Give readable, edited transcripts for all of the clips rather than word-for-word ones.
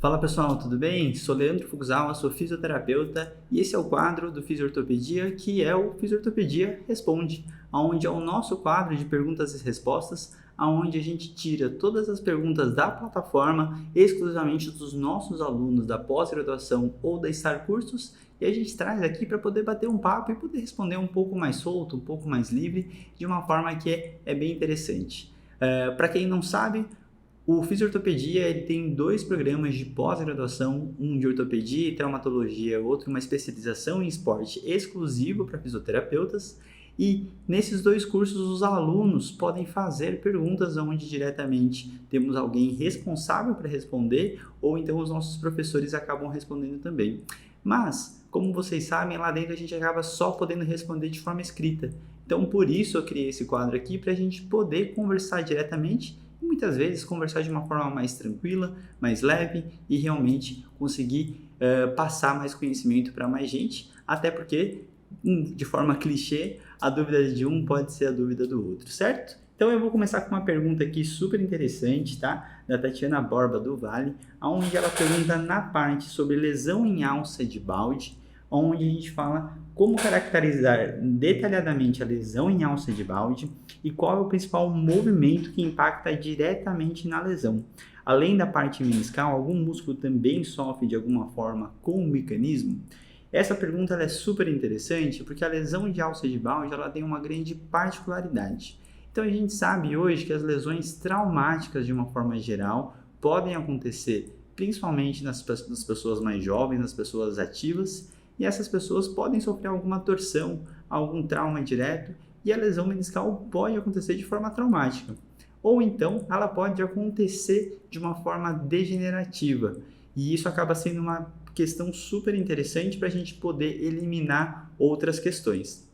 Fala pessoal, tudo bem? Sou Leandro Fukuzawa, sou fisioterapeuta e esse é o quadro do Fisiortopedia, que é o Fisiortopedia Responde, onde é o nosso quadro de perguntas e respostas, onde a gente tira todas as perguntas da plataforma, exclusivamente dos nossos alunos da pós-graduação ou da Star Cursos, e a gente traz aqui para poder bater um papo e poder responder um pouco mais solto, um pouco mais livre, de uma forma que é bem interessante. Para quem não sabe, o Fisiortopedia ele tem 2 programas de pós-graduação, um de ortopedia e traumatologia, outro uma especialização em esporte exclusivo para fisioterapeutas. E nesses 2 cursos os alunos podem fazer perguntas onde diretamente temos alguém responsável para responder ou então os nossos professores acabam respondendo também. Mas, como vocês sabem, lá dentro a gente acaba só podendo responder de forma escrita. Então, por isso eu criei esse quadro aqui para a gente poder conversar diretamente e muitas vezes conversar de uma forma mais tranquila, mais leve e realmente conseguir passar mais conhecimento para mais gente, até porque, de forma clichê, a dúvida de um pode ser a dúvida do outro, certo? Então eu vou começar com uma pergunta aqui super interessante, tá? Da Tatiana Borba do Vale, onde ela pergunta na parte sobre lesão em alça de balde, onde a gente fala como caracterizar detalhadamente a lesão em alça de balde e qual é o principal movimento que impacta diretamente na lesão. Além da parte meniscal, algum músculo também sofre de alguma forma com o mecanismo? Essa pergunta é super interessante porque a lesão de alça de balde ela tem uma grande particularidade. Então a gente sabe hoje que as lesões traumáticas de uma forma geral podem acontecer principalmente nas pessoas mais jovens, nas pessoas ativas, e essas pessoas podem sofrer alguma torção, algum trauma direto, e a lesão meniscal pode acontecer de forma traumática. Ou então, ela pode acontecer de uma forma degenerativa, e isso acaba sendo uma questão super interessante para a gente poder eliminar outras questões.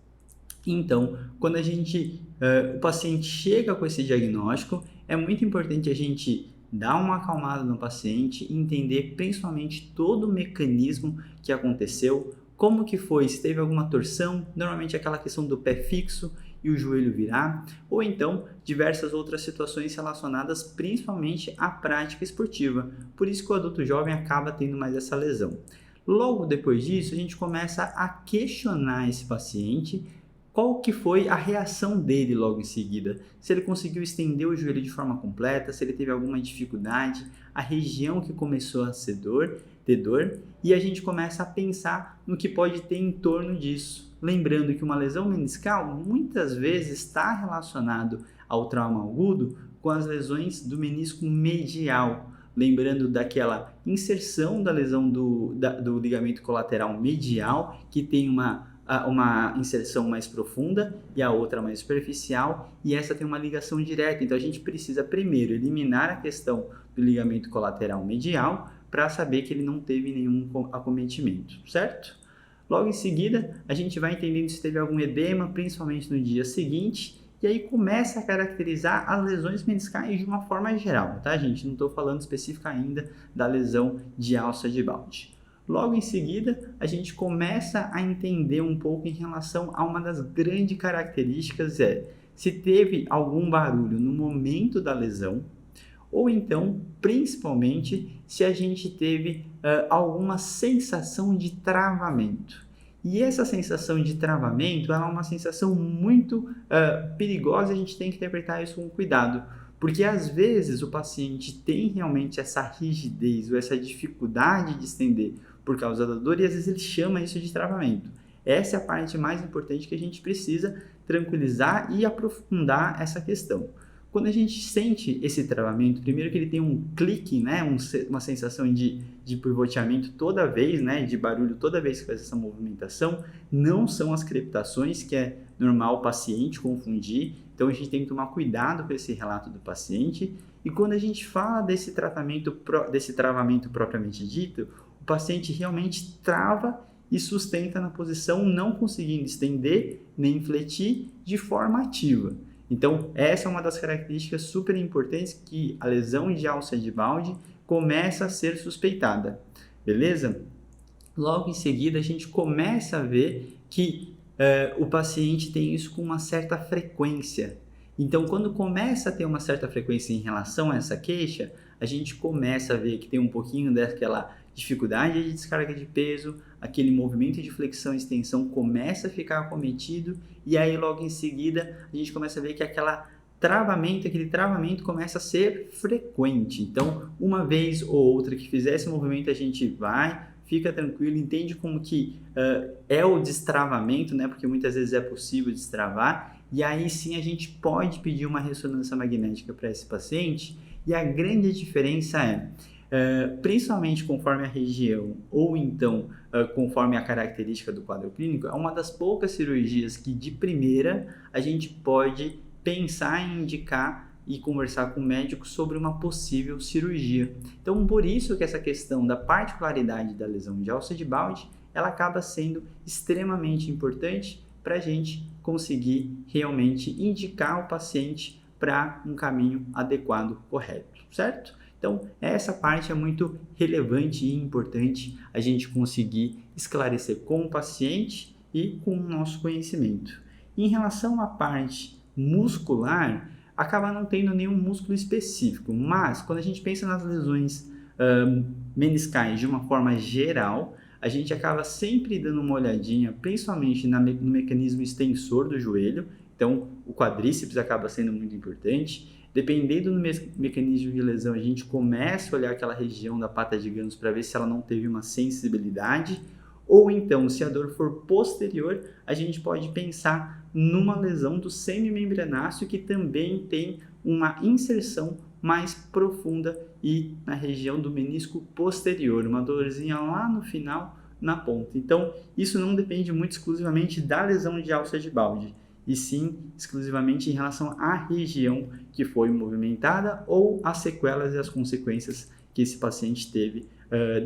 Então, quando o paciente chega com esse diagnóstico, é muito importante a gente dar uma acalmada no paciente e entender principalmente todo o mecanismo que aconteceu, como que foi, se teve alguma torção, normalmente aquela questão do pé fixo e o joelho virar, ou então diversas outras situações relacionadas principalmente à prática esportiva. Por isso que o adulto jovem acaba tendo mais essa lesão. Logo depois disso, a gente começa a questionar esse paciente qual que foi a reação dele logo em seguida, se ele conseguiu estender o joelho de forma completa, se ele teve alguma dificuldade, a região que começou a ter dor, e a gente começa a pensar no que pode ter em torno disso. Lembrando que uma lesão meniscal muitas vezes está relacionado ao trauma agudo com as lesões do menisco medial, lembrando daquela inserção da lesão do ligamento colateral medial, que tem uma inserção mais profunda e a outra mais superficial, e essa tem uma ligação direta. Então a gente precisa primeiro eliminar a questão do ligamento colateral medial para saber que ele não teve nenhum acometimento, certo? Logo em seguida, a gente vai entendendo se teve algum edema, principalmente no dia seguinte, e aí começa a caracterizar as lesões meniscais de uma forma geral, tá, gente? Não estou falando específica ainda da lesão de alça de balde. Logo em seguida, a gente começa a entender um pouco em relação a uma das grandes características se teve algum barulho no momento da lesão, ou então, principalmente, se a gente teve alguma sensação de travamento. E essa sensação de travamento é uma sensação muito perigosa, a gente tem que interpretar isso com cuidado, porque às vezes o paciente tem realmente essa rigidez ou essa dificuldade de estender por causa da dor e às vezes ele chama isso de travamento. Essa é a parte mais importante que a gente precisa tranquilizar e aprofundar essa questão. Quando a gente sente esse travamento, primeiro que ele tem um clique, né, uma sensação de pivoteamento toda vez, né, de barulho toda vez que faz essa movimentação, não são as crepitações, que é normal o paciente confundir, então a gente tem que tomar cuidado com esse relato do paciente. E quando a gente fala desse travamento propriamente dito, o paciente realmente trava e sustenta na posição, não conseguindo estender nem fletir de forma ativa. Então, essa é uma das características super importantes que a lesão de alça de balde começa a ser suspeitada, beleza? Logo em seguida, a gente começa a ver que o paciente tem isso com uma certa frequência. Então, quando começa a ter uma certa frequência em relação a essa queixa, a gente começa a ver que tem um pouquinho daquela dificuldade de descarga de peso, aquele movimento de flexão e extensão começa a ficar acometido e aí logo em seguida a gente começa a ver que aquele travamento começa a ser frequente. Então, uma vez ou outra que fizer esse movimento, a gente vai, fica tranquilo, entende como que é o destravamento, né? Porque muitas vezes é possível destravar, e aí sim a gente pode pedir uma ressonância magnética para esse paciente, e a grande diferença principalmente conforme a região ou então conforme a característica do quadro clínico, é uma das poucas cirurgias que de primeira a gente pode pensar em indicar e conversar com o médico sobre uma possível cirurgia. Então, por isso que essa questão da particularidade da lesão de alça de balde, ela acaba sendo extremamente importante para a gente conseguir realmente indicar o paciente para um caminho adequado, correto, certo? Então, essa parte é muito relevante e importante a gente conseguir esclarecer com o paciente e com o nosso conhecimento. Em relação à parte muscular, acaba não tendo nenhum músculo específico, mas quando a gente pensa nas lesões meniscais de uma forma geral, a gente acaba sempre dando uma olhadinha, principalmente no mecanismo extensor do joelho, então o quadríceps acaba sendo muito importante. Dependendo do mecanismo de lesão, a gente começa a olhar aquela região da pata de Gânus para ver se ela não teve uma sensibilidade, ou então, se a dor for posterior, a gente pode pensar numa lesão do semimembranáceo que também tem uma inserção mais profunda e na região do menisco posterior, uma dorzinha lá no final, na ponta. Então, isso não depende muito exclusivamente da lesão de alça de balde, e sim exclusivamente em relação à região que foi movimentada ou as sequelas e as consequências que esse paciente teve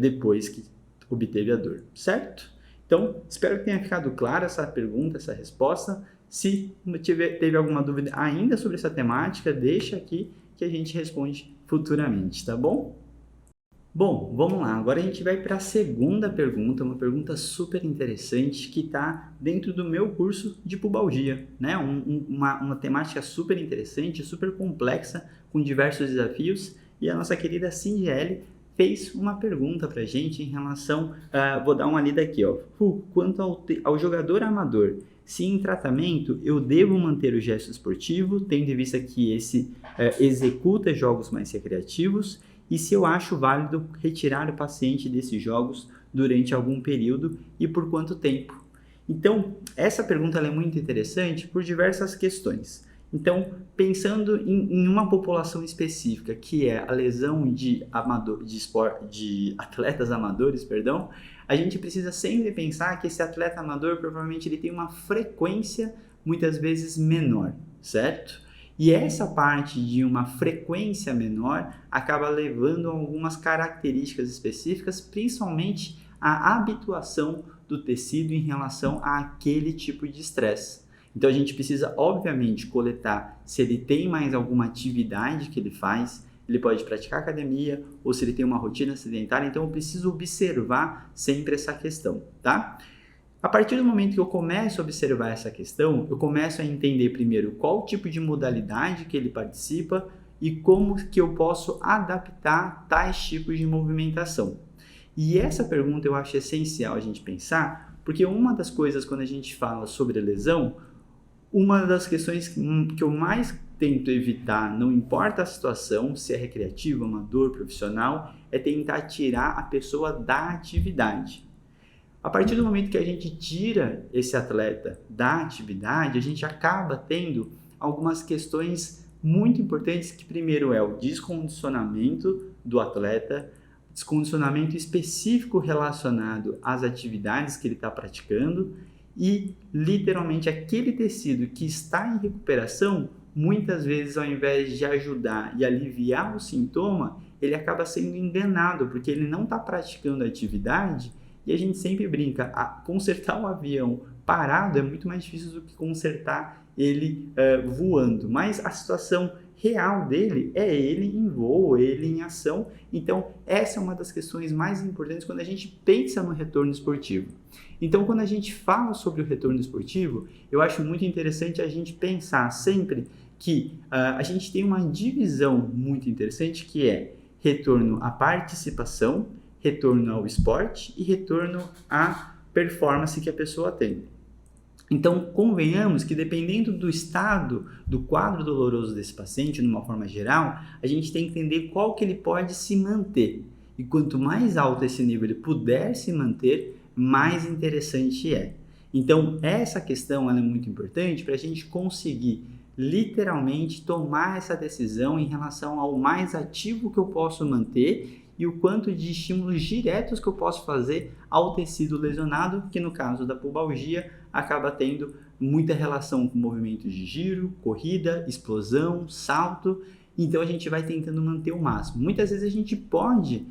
depois que obteve a dor, certo? Então, espero que tenha ficado clara essa pergunta, essa resposta. Se teve alguma dúvida ainda sobre essa temática, deixa aqui que a gente responde futuramente, tá bom? Bom, vamos lá. Agora a gente vai para a segunda pergunta, uma pergunta super interessante que está dentro do meu curso de pubalgia, né? Uma temática super interessante, super complexa, com diversos desafios. E a nossa querida Cindiele fez uma pergunta para a gente em relação, vou dar uma lida aqui, ó. Quanto ao jogador amador, se em tratamento eu devo manter o gesto esportivo, tendo em vista que esse executa jogos mais recreativos, e se eu acho válido retirar o paciente desses jogos durante algum período e por quanto tempo. Então, essa pergunta ela é muito interessante por diversas questões. Então, pensando em uma população específica, que é a lesão de atletas amadores, a gente precisa sempre pensar que esse atleta amador provavelmente ele tem uma frequência muitas vezes menor, certo? E essa parte de uma frequência menor acaba levando a algumas características específicas, principalmente a habituação do tecido em relação àquele tipo de estresse. Então a gente precisa, obviamente, coletar se ele tem mais alguma atividade que ele faz, ele pode praticar academia ou se ele tem uma rotina sedentária, então eu preciso observar sempre essa questão, tá? A partir do momento que eu começo a observar essa questão, eu começo a entender primeiro qual tipo de modalidade que ele participa e como que eu posso adaptar tais tipos de movimentação. E essa pergunta eu acho essencial a gente pensar, porque uma das coisas quando a gente fala sobre lesão, uma das questões que eu mais tento evitar, não importa a situação, se é recreativo, amador, profissional, é tentar tirar a pessoa da atividade. A partir do momento que a gente tira esse atleta da atividade, a gente acaba tendo algumas questões muito importantes, que primeiro é o descondicionamento do atleta, descondicionamento específico relacionado às atividades que ele está praticando e literalmente aquele tecido que está em recuperação, muitas vezes ao invés de ajudar e aliviar o sintoma, ele acaba sendo enganado porque ele não está praticando a atividade. E a gente sempre brinca, consertar um avião parado é muito mais difícil do que consertar ele voando. Mas a situação real dele é ele em voo, ele em ação. Então, essa é uma das questões mais importantes quando a gente pensa no retorno esportivo. Então, quando a gente fala sobre o retorno esportivo, eu acho muito interessante a gente pensar sempre que a gente tem uma divisão muito interessante que é retorno à participação, retorno ao esporte e retorno à performance que a pessoa tem. Então, convenhamos que dependendo do estado, do quadro doloroso desse paciente, de uma forma geral, a gente tem que entender qual que ele pode se manter. E quanto mais alto esse nível ele puder se manter, mais interessante é. Então, essa questão ela é muito importante para a gente conseguir literalmente tomar essa decisão em relação ao mais ativo que eu posso manter e o quanto de estímulos diretos que eu posso fazer ao tecido lesionado, que no caso da pubalgia acaba tendo muita relação com movimentos de giro, corrida, explosão, salto. Então a gente vai tentando manter o máximo. Muitas vezes a gente pode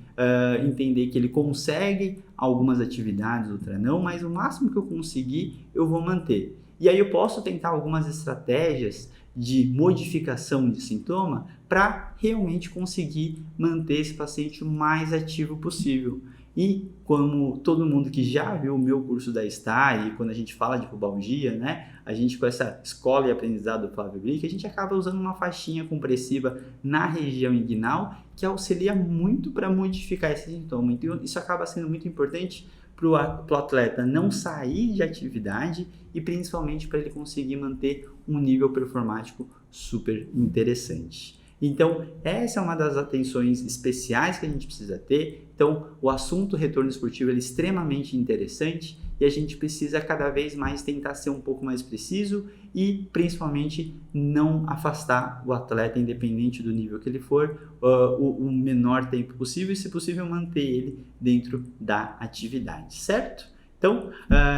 entender que ele consegue algumas atividades, outras não, mas o máximo que eu conseguir eu vou manter. E aí eu posso tentar algumas estratégias de modificação de sintoma para realmente conseguir manter esse paciente o mais ativo possível. E como todo mundo que já viu o meu curso da STAR, e quando a gente fala de pubalgia, né, a gente com essa escola e aprendizado do Flávio Brick, a gente acaba usando uma faixinha compressiva na região inguinal que auxilia muito para modificar esse sintoma. Então isso acaba sendo muito importante para o atleta não sair de atividade e principalmente para ele conseguir manter um nível performático super interessante. Então, essa é uma das atenções especiais que a gente precisa ter. Então, o assunto retorno esportivo é extremamente interessante e a gente precisa cada vez mais tentar ser um pouco mais preciso e, principalmente, não afastar o atleta, independente do nível que ele for, o menor tempo possível e, se possível, manter ele dentro da atividade, certo? Então,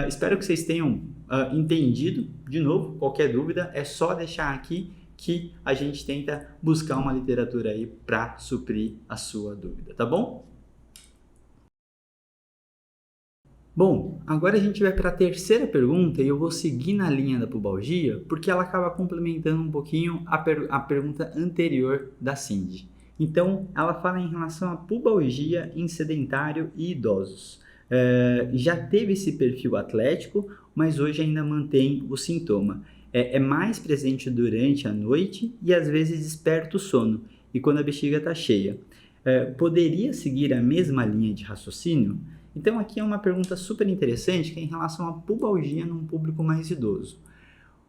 espero que vocês tenham entendido. De novo, qualquer dúvida é só deixar aqui que a gente tenta buscar uma literatura aí para suprir a sua dúvida, tá bom? Bom, agora a gente vai para a terceira pergunta e eu vou seguir na linha da pubalgia porque ela acaba complementando um pouquinho a pergunta anterior da Cindy. Então, ela fala em relação à pubalgia em sedentário e idosos. Já teve esse perfil atlético, mas hoje ainda mantém o sintoma. É mais presente durante a noite e às vezes desperta o sono e quando a bexiga está cheia. Poderia seguir a mesma linha de raciocínio? Então aqui é uma pergunta super interessante que é em relação à pubalgia num público mais idoso.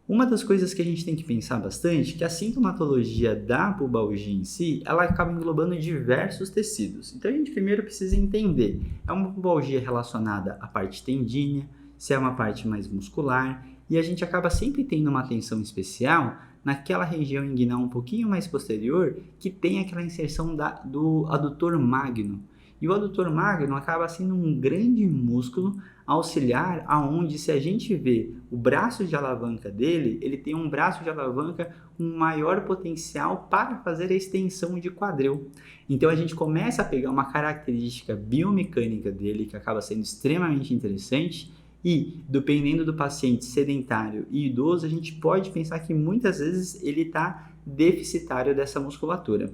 Uma das coisas que a gente tem que pensar bastante é que a sintomatologia da pubalgia em si, ela acaba englobando diversos tecidos. Então a gente primeiro precisa entender, é uma pubalgia relacionada à parte tendínea, se é uma parte mais muscular, e a gente acaba sempre tendo uma atenção especial naquela região inguinal um pouquinho mais posterior que tem aquela inserção do adutor magno. E o adutor magno acaba sendo um grande músculo auxiliar aonde, se a gente vê o braço de alavanca dele, ele tem um braço de alavanca com maior potencial para fazer a extensão de quadril. Então a gente começa a pegar uma característica biomecânica dele que acaba sendo extremamente interessante e, dependendo do paciente sedentário e idoso, a gente pode pensar que muitas vezes ele está deficitário dessa musculatura.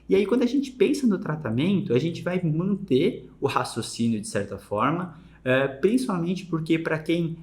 E aí, quando a gente pensa no tratamento, a gente vai manter o raciocínio de certa forma, principalmente porque para quem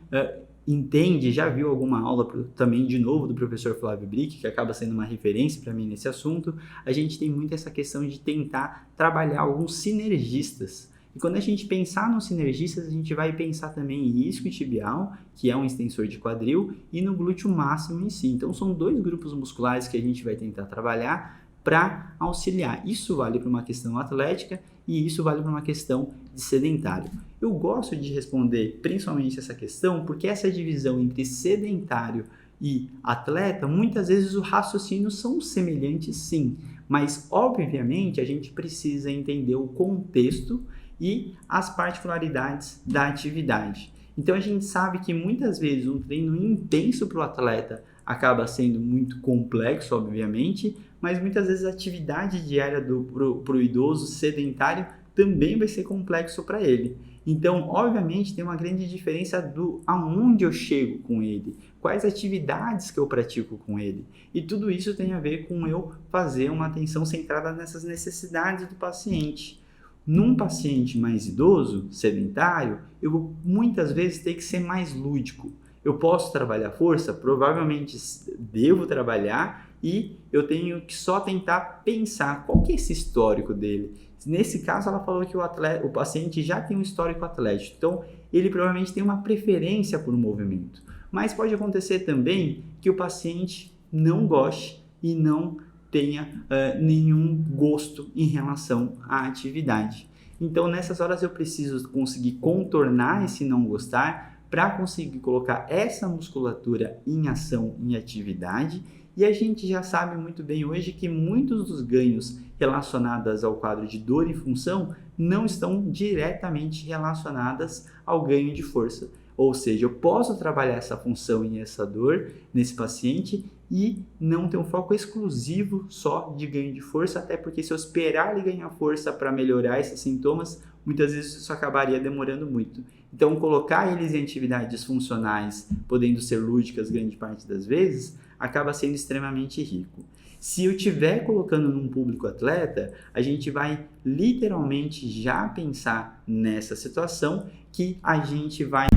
entende, já viu alguma aula também de novo do professor Flávio Brick, que acaba sendo uma referência para mim nesse assunto, a gente tem muito essa questão de tentar trabalhar alguns sinergistas. E quando a gente pensar nos sinergistas, a gente vai pensar também em isquiotibial, que é um extensor de quadril, e no glúteo máximo em si. Então são dois grupos musculares que a gente vai tentar trabalhar para auxiliar. Isso vale para uma questão atlética e isso vale para uma questão de sedentário. Eu gosto de responder principalmente essa questão porque essa divisão entre sedentário e atleta, muitas vezes os raciocínios são semelhantes sim, mas obviamente a gente precisa entender o contexto e as particularidades da atividade. Então a gente sabe que muitas vezes um treino intenso para o atleta acaba sendo muito complexo, obviamente, mas muitas vezes a atividade diária para o idoso sedentário também vai ser complexo para ele. Então, obviamente, tem uma grande diferença do aonde eu chego com ele, quais atividades que eu pratico com ele. E tudo isso tem a ver com eu fazer uma atenção centrada nessas necessidades do paciente. Num paciente mais idoso, sedentário, eu vou muitas vezes ter que ser mais lúdico. Eu posso trabalhar força? Provavelmente devo trabalhar e eu tenho que só tentar pensar qual que é esse histórico dele. Nesse caso, ela falou que o paciente já tem um histórico atlético, então ele provavelmente tem uma preferência por um movimento. Mas pode acontecer também que o paciente não goste e não tenha nenhum gosto em relação à atividade. Então, nessas horas eu preciso conseguir contornar esse não gostar para conseguir colocar essa musculatura em ação, em atividade. E a gente já sabe muito bem hoje que muitos dos ganhos relacionados ao quadro de dor e função não estão diretamente relacionadas ao ganho de força. Ou seja, eu posso trabalhar essa função e essa dor nesse paciente e não ter um foco exclusivo só de ganho de força, até porque se eu esperar ele ganhar força para melhorar esses sintomas, muitas vezes isso acabaria demorando muito. Então, colocar eles em atividades funcionais, podendo ser lúdicas grande parte das vezes, acaba sendo extremamente rico. Se eu estiver colocando num público atleta, a gente vai literalmente já pensar nessa situação que a gente vai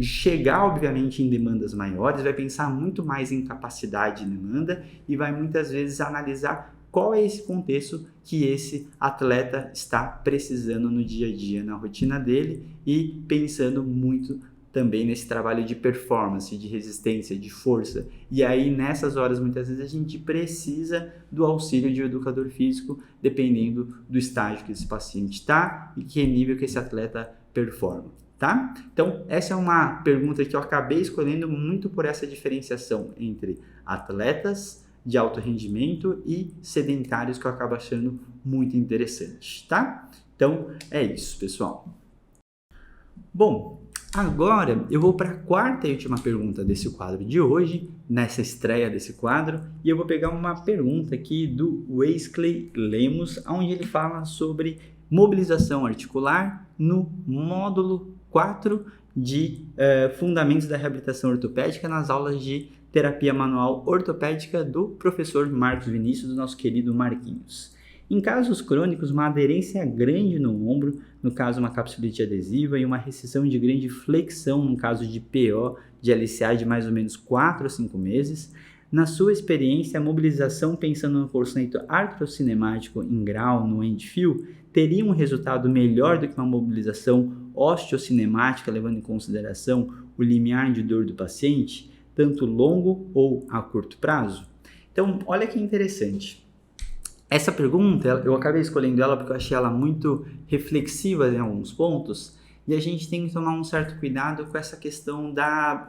chegar, obviamente, em demandas maiores, vai pensar muito mais em capacidade de demanda e vai muitas vezes analisar qual é esse contexto que esse atleta está precisando no dia a dia, na rotina dele e pensando muito também nesse trabalho de performance, de resistência, de força. E aí, nessas horas, muitas vezes, a gente precisa do auxílio de um educador físico, dependendo do estágio que esse paciente está e que nível que esse atleta performa, tá? Então, essa é uma pergunta que eu acabei escolhendo muito por essa diferenciação entre atletas de alto rendimento e sedentários, que eu acabo achando muito interessante, tá? Então, é isso, pessoal. Bom, agora eu vou para a quarta e última pergunta desse quadro de hoje, nessa estreia desse quadro, e eu vou pegar uma pergunta aqui do Wesley Lemos, onde ele fala sobre mobilização articular no módulo 4 de Fundamentos da Reabilitação Ortopédica nas aulas de terapia manual ortopédica do professor Marcos Vinícius, do nosso querido Marquinhos. Em casos crônicos, uma aderência grande no ombro, no caso uma capsulite adesiva, e uma restrição de grande flexão, no caso de PO, de LCA de mais ou menos 4 a 5 meses. Na sua experiência, a mobilização pensando no conceito artrocinemático em grau, no end-feel, teria um resultado melhor do que uma mobilização osteocinemática, levando em consideração o limiar de dor do paciente, tanto longo ou a curto prazo? Então, olha que interessante. Essa pergunta, eu acabei escolhendo ela porque eu achei ela muito reflexiva em alguns pontos, e a gente tem que tomar um certo cuidado com essa questão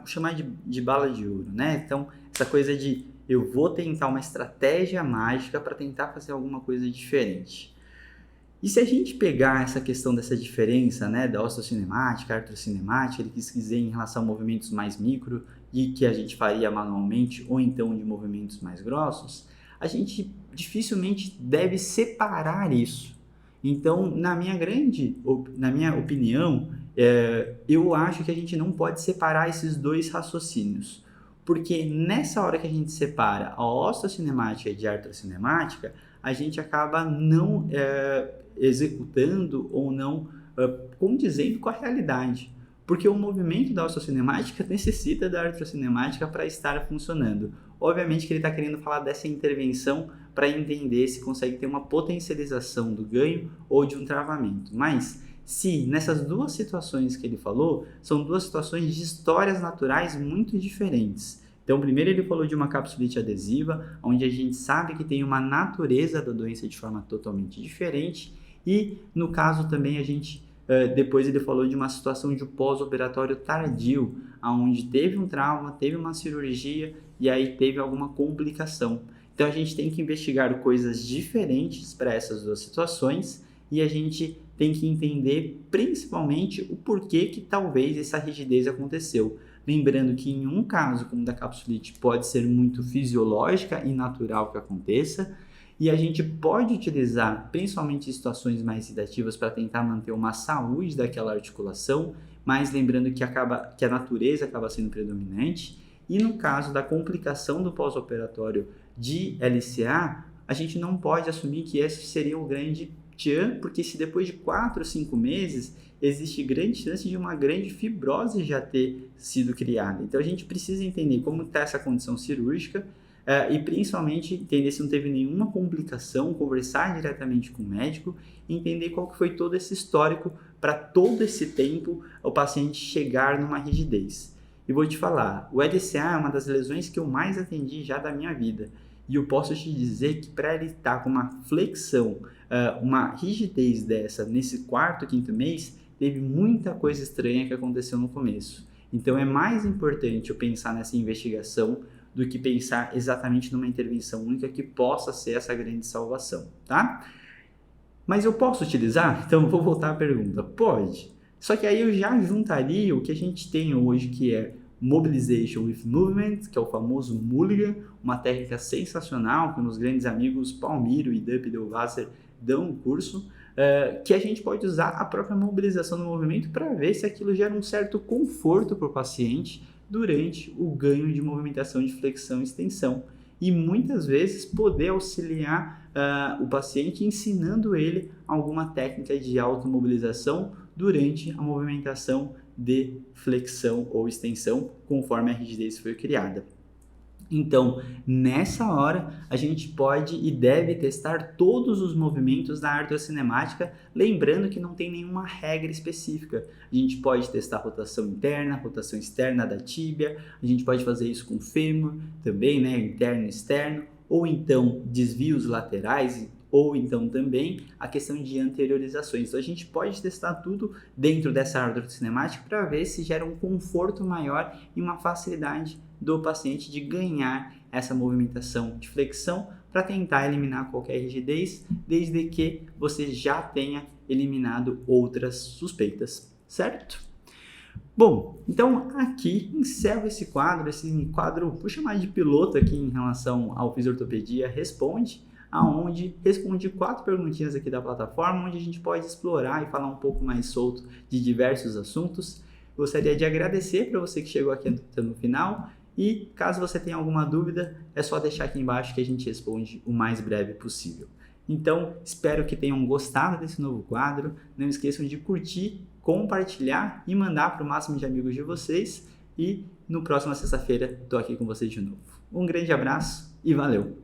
chamar de bala de ouro, né? Então, essa coisa de eu vou tentar uma estratégia mágica para tentar fazer alguma coisa diferente. E se a gente pegar essa questão dessa diferença, né, da osteocinemática, artrocinemática, ele quis dizer em relação a movimentos mais micro e que a gente faria manualmente, ou então de movimentos mais grossos, a gente dificilmente deve separar isso. Então, na minha opinião, eu acho que a gente não pode separar esses dois raciocínios. Porque nessa hora que a gente separa a osteocinemática de artrocinemática, a gente acaba não executando ou não condizendo com a realidade. Porque o movimento da osteocinemática necessita da artrocinemática para estar funcionando. Obviamente que ele está querendo falar dessa intervenção para entender se consegue ter uma potencialização do ganho ou de um travamento. Mas se nessas duas situações que ele falou, são duas situações de histórias naturais muito diferentes. Então, primeiro ele falou de uma capsulite adesiva, onde a gente sabe que tem uma natureza da doença de forma totalmente diferente. E no caso também depois ele falou de uma situação de pós-operatório tardio, onde teve um trauma, teve uma cirurgia e aí teve alguma complicação. Então a gente tem que investigar coisas diferentes para essas duas situações e a gente tem que entender principalmente o porquê que talvez essa rigidez aconteceu. Lembrando que em um caso como o da capsulite pode ser muito fisiológica e natural que aconteça, e a gente pode utilizar, principalmente em situações mais sedativas, para tentar manter uma saúde daquela articulação, mas lembrando que a natureza acaba sendo predominante. E no caso da complicação do pós-operatório de LCA, a gente não pode assumir que esse seria o grande tchan, porque se depois de 4 ou 5 meses, existe grande chance de uma grande fibrose já ter sido criada. Então a gente precisa entender como está essa condição cirúrgica, e principalmente entender se não teve nenhuma complicação, conversar diretamente com o médico e entender qual que foi todo esse histórico para todo esse tempo o paciente chegar numa rigidez. E vou te falar, o LCA é uma das lesões que eu mais atendi já da minha vida. E eu posso te dizer que para ele estar com uma flexão, uma rigidez dessa nesse quarto, quinto mês, teve muita coisa estranha que aconteceu no começo. Então é mais importante eu pensar nessa investigação do que pensar exatamente numa intervenção única que possa ser essa grande salvação, tá? Mas eu posso utilizar? Então vou voltar à pergunta. Pode. Só que aí eu já juntaria o que a gente tem hoje, que é Mobilization with Movement, que é o famoso Mulligan, uma técnica sensacional que meus grandes amigos Palmiro e Dup Delvasser dão um curso, que a gente pode usar a própria mobilização do movimento para ver se aquilo gera um certo conforto para o paciente durante o ganho de movimentação de flexão e extensão. E muitas vezes poder auxiliar o paciente ensinando ele alguma técnica de automobilização durante a movimentação de flexão ou extensão, conforme a rigidez foi criada. Então, nessa hora, a gente pode e deve testar todos os movimentos da artrocinemática, lembrando que não tem nenhuma regra específica. A gente pode testar rotação interna, rotação externa da tíbia, a gente pode fazer isso com o fêmur também, né, interno e externo, ou então desvios laterais, ou então também a questão de anteriorizações. Então a gente pode testar tudo dentro dessa artrocinemática para ver se gera um conforto maior e uma facilidade do paciente de ganhar essa movimentação de flexão para tentar eliminar qualquer rigidez, desde que você já tenha eliminado outras suspeitas, certo? Bom, então aqui encerro esse quadro, vou chamar de piloto aqui em relação ao Fisiortopedia Responde, aonde respondi 4 perguntinhas aqui da plataforma, onde a gente pode explorar e falar um pouco mais solto de diversos assuntos. Gostaria de agradecer para você que chegou aqui no final e caso você tenha alguma dúvida, é só deixar aqui embaixo que a gente responde o mais breve possível. Então, espero que tenham gostado desse novo quadro. Não esqueçam de curtir, compartilhar e mandar para o máximo de amigos de vocês. E no próxima sexta-feira estou aqui com vocês de novo. Um grande abraço e valeu!